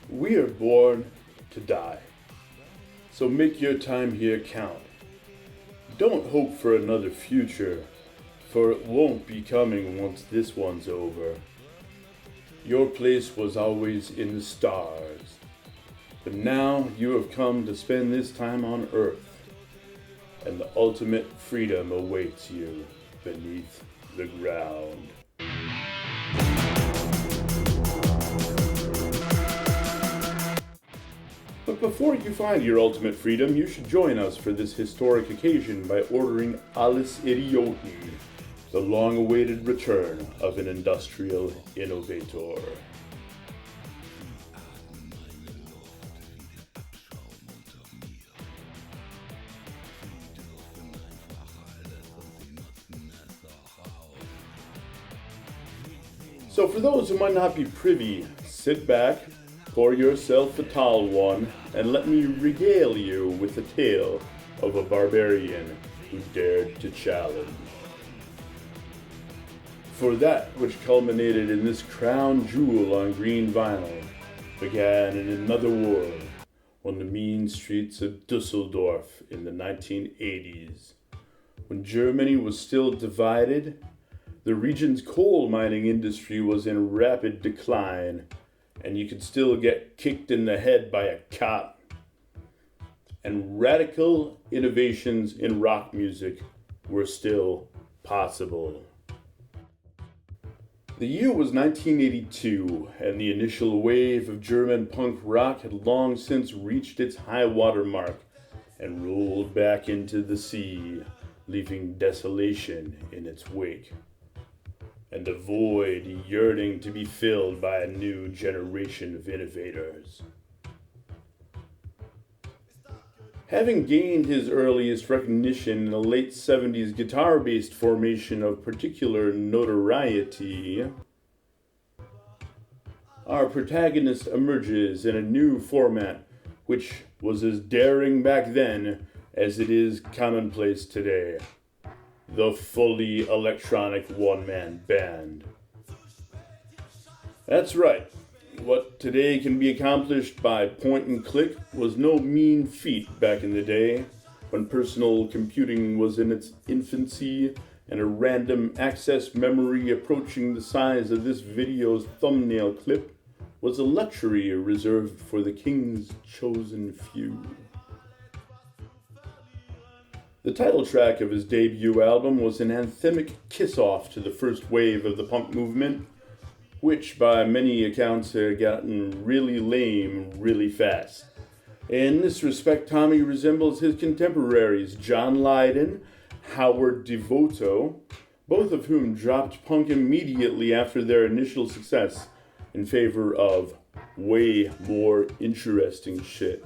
We are born to die, so make your time here count. Don't hope for another future, for it won't be coming once this one's over. Your place was always in the stars, but now you have come to spend this time on Earth, and the ultimate freedom awaits you beneath the ground. But before you find your ultimate freedom, you should join us for this historic occasion by ordering ALLES IDIOTEN, the long-awaited return of an industrial innovator. So for those who might not be privy, sit back, pour yourself a tall one, and let me regale you with the tale of a barbarian who dared to challenge. For that which culminated in this crown jewel on green vinyl began in another world on the mean streets of Dusseldorf in the 1980s. When Germany was still divided, the region's coal mining industry was in rapid decline, and you could still get kicked in the head by a cop. And radical innovations in rock music were still possible. The year was 1982, and the initial wave of German punk rock had long since reached its high water mark and rolled back into the sea, leaving desolation in its wake, and a void yearning to be filled by a new generation of innovators. Having gained his earliest recognition in a late 70s guitar-based formation of particular notoriety, our protagonist emerges in a new format which was as daring back then as it is commonplace today: the fully electronic one-man band. That's right. What today can be accomplished by point and click was no mean feat back in the day, when personal computing was in its infancy and a random access memory approaching the size of this video's thumbnail clip was a luxury reserved for the king's chosen few. The title track of his debut album was an anthemic kiss-off to the first wave of the punk movement, which by many accounts had gotten really lame really fast. In this respect, Tommy resembles his contemporaries John Lydon, Howard Devoto, both of whom dropped punk immediately after their initial success in favor of way more interesting shit.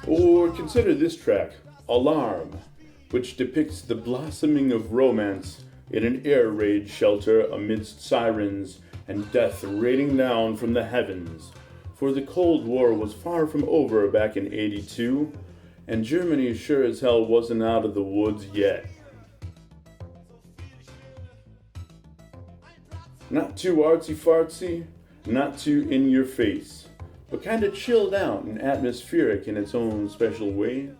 Or consider this track, Alarm, which depicts the blossoming of romance in an air raid shelter amidst sirens and death raining down from the heavens. For the Cold War was far from over back in '82, and Germany sure as hell wasn't out of the woods yet. Not too artsy-fartsy, not too in-your-face, but kinda chilled out and atmospheric in its own special way.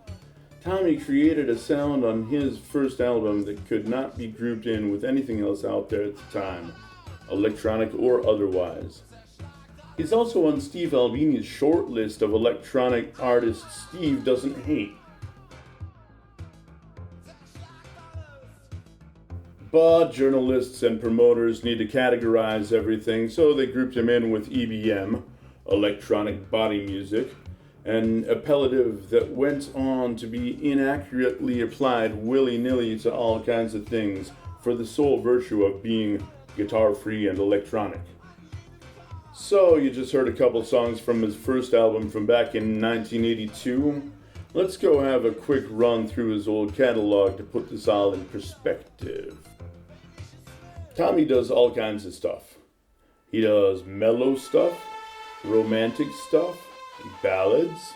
Tommy created a sound on his first album that could not be grouped in with anything else out there at the time, electronic or otherwise. He's also on Steve Albini's short list of electronic artists Steve doesn't hate. But journalists and promoters need to categorize everything, so they grouped him in with EBM, electronic body music, an appellative that went on to be inaccurately applied willy-nilly to all kinds of things, for the sole virtue of being guitar-free and electronic. So, you just heard a couple songs from his first album from back in 1982. Let's go have a quick run through his old catalog to put this all in perspective. Tommy does all kinds of stuff. He does mellow stuff, romantic stuff, ballads.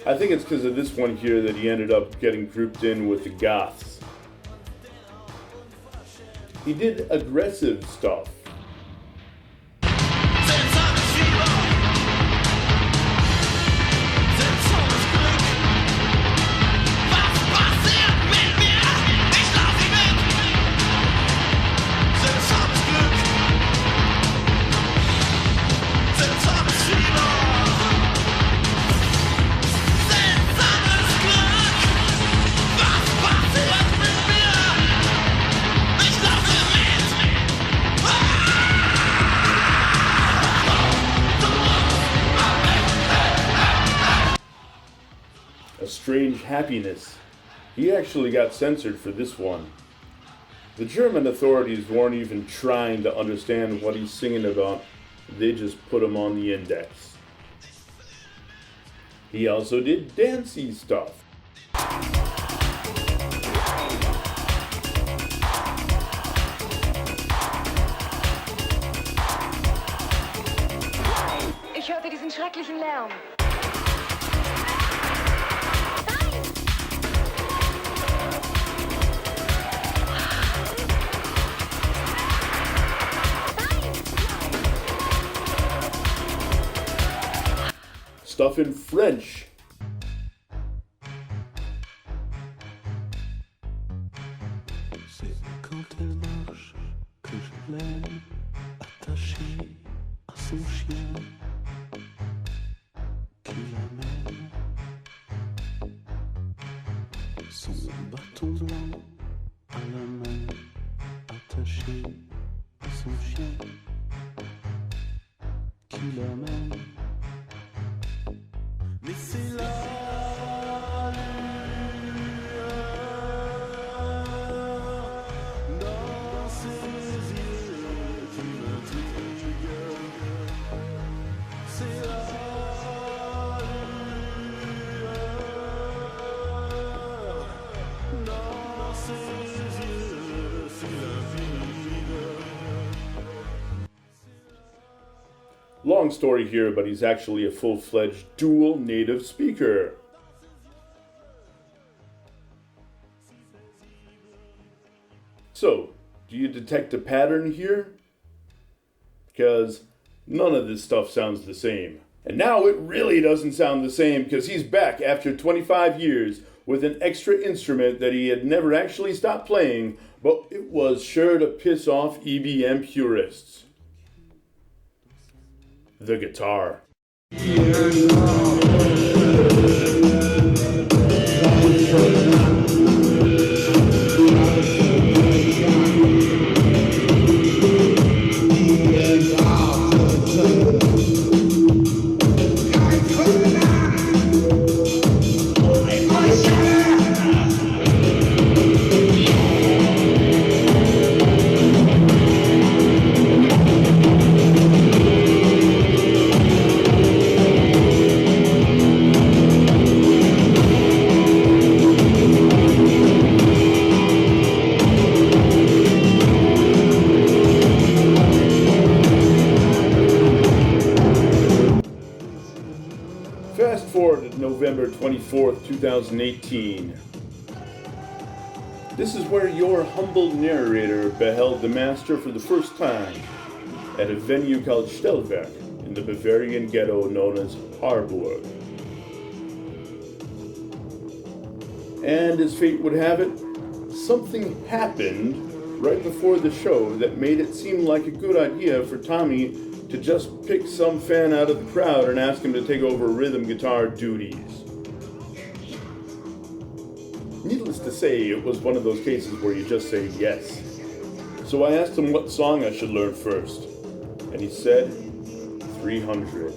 I think it's because of this one here that he ended up getting grouped in with the Goths. He did aggressive stuff. A Strange Happiness. He actually got censored for this one. The German authorities weren't even trying to understand what he's singing about. They just put him on the index. He also did dancey stuff. Ich hörte diesen schrecklichen Lärm. Stuff in French. C'est quand elle marche que je l'aime, attachée à son chien qui l'amène. Son bâton blanc à la main, attaché à son chien qui l'amène. Mais c'est la lueur dans ses yeux qui m'intrigue. C'est la lueur dans ses yeux, c'est l'infinité. Long story here, but he's actually a full-fledged dual native speaker. So, do you detect a pattern here? Because none of this stuff sounds the same. And now it really doesn't sound the same because he's back after 25 years with an extra instrument that he had never actually stopped playing, but it was sure to piss off EBM purists. The guitar. Fast forward to November 24th, 2018. This is where your humble narrator beheld the master for the first time at a venue called Stellwerk in the Bavarian ghetto known as Harburg. And as fate would have it, something happened right before the show that made it seem like a good idea for Tommy to just pick some fan out of the crowd and ask him to take over rhythm guitar duties. Needless to say, it was one of those cases where you just say yes. So I asked him what song I should learn first, and he said 300.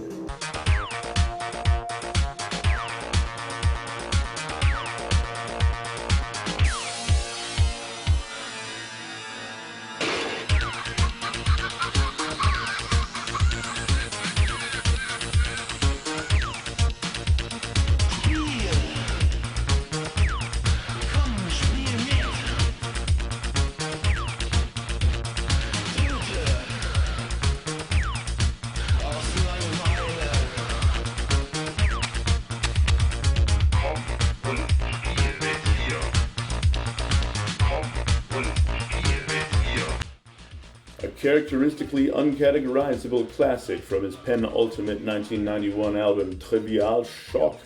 A characteristically uncategorizable classic from his penultimate 1991 album Trivial Shock.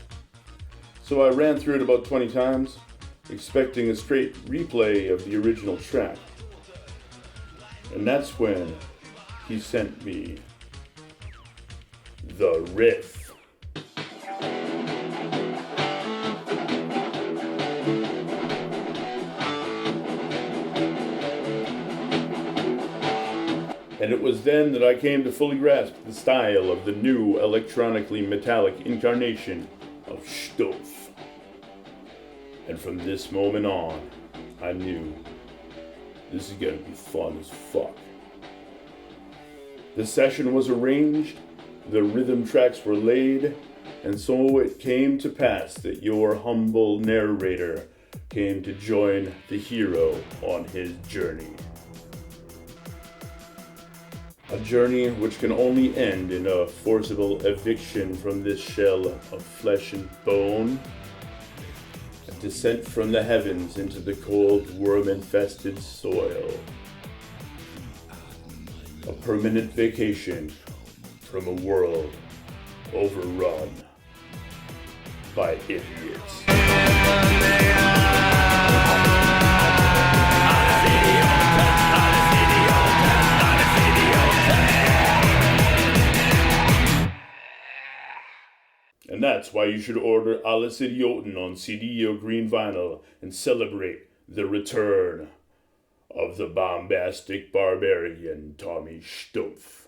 So I ran through it about 20 times, expecting a straight replay of the original track. And that's when he sent me the riff. And it was then that I came to fully grasp the style of the new electronically metallic incarnation of Stumpff. And from this moment on, I knew this is gonna be fun as fuck. The session was arranged, the rhythm tracks were laid, and so it came to pass that your humble narrator came to join the hero on his journey. A journey which can only end in a forcible eviction from this shell of flesh and bone, a descent from the heavens into the cold, worm-infested soil, a permanent vacation from a world overrun by idiots. And that's why you should order ALLES IDIOTEN on CD or green vinyl and celebrate the return of the bombastic barbarian Tommy Stumpff.